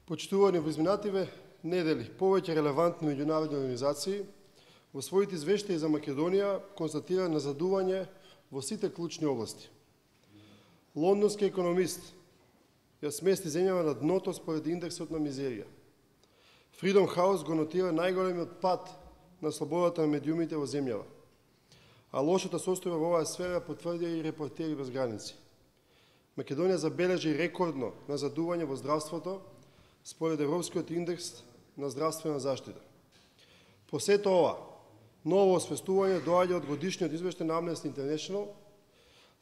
Почитувани во изминативе недели, повеќе релевантни меѓународни организации во своите извештаи за Македонија констатира назадување во сите клучни области. Лондонски економист ја смести земјава на дното според индексот на мизерија. Freedom House го нотира најголемиот пад на слободата на медиумите во земјава. А лошата состојба во оваа сфера потврдија и Репортери без граници. Македонија забележи рекордно назадување во здравството според Европскиот индекс на здравствена заштита. По сето ова, ново освестување доаѓа од годишниот извештај на Amnesty International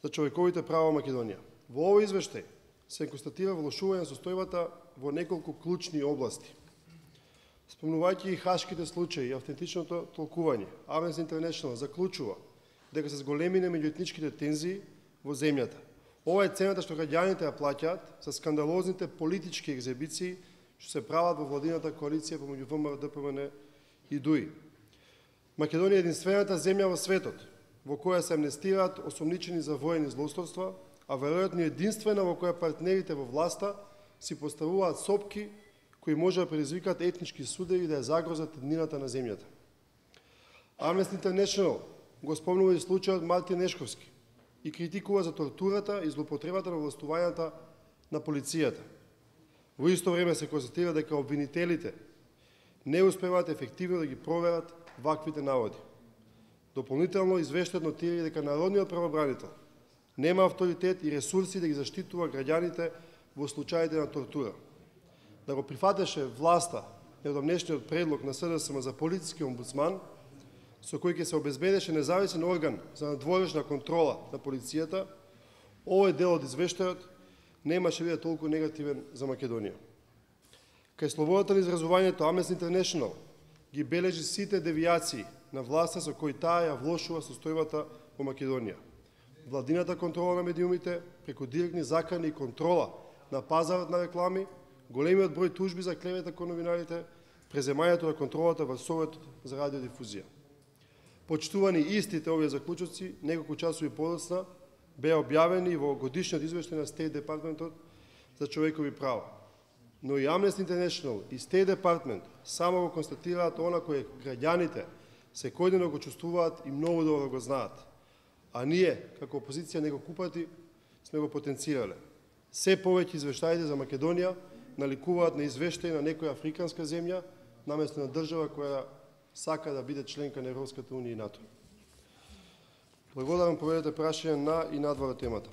за човековите права во Македонија. Во овој извештај се констатира влошување на состојбата во неколку клучни области. Спомнувајќи и хашките случаи и автентичното толкување, Amnesty International заклучува дека се зголемиле меѓуетничките тензии во земјата. Ова е цената што граѓаните ја плаќаат за скандалозните политички екзибиции што се прават во владината коалиција помеѓу ВМРО, ДПМН и ДУИ. Македонија е единствената земја во светот во која се амнестираат осомничени за воени злоусторства, а веројатно единствена во која партнерите во власта си поставуваат сопки кои може да предизвикаат етнички судеви и да ја загрозат еднината на земјата. Amnesty International го спомнува и случајот Мартин Нешковски и критикува за тортурата и злоупотребата на властувањата на полицијата. Во исто време се констатира дека обвинителите не успеваат ефективно да ги проверат ваквите наводи. Дополнително извештајот нотира дека народниот правобранител нема авторитет и ресурси да ги заштитува граѓаните во случаите на тортура. Да го прифатеше власта недавнешниот предлог на СДСМ за полициски омбудсман, со кој ќе се обезбедеше независен орган за надворешна контрола на полицијата, овој дел од извештајот немаше биде толку негативен за Македонија. Кај слободата на изразувањето, Amnesty International ги бележи сите девијации на власта со кои таа ја влошува состојбата во Македонија. Владината контрола на медиумите, преку директни закани и контрола на пазарот на реклами, големиот број тужби за клевета кон новинарите, преземањето на контролата врз Советот за радиодифузија. Почитувани истите овие заклучоци, неколку часови подоцна, беа објавени во годишниот извештај на State Departmentот за човекови права. Но и Amnesty International и State Department само го констатираат она кое граѓаните секојдневно го чувствуваат и многу добро го знаат. А ние, како опозиција, неколку пати сме го потенцирале. Се повеќе извештаите за Македонија наликуваат на извештаи на некоја африканска земја, наместо на држава која сака да биде членка на Европската унија и НАТО. Благодарам, поведете прашање на и надвор од темата.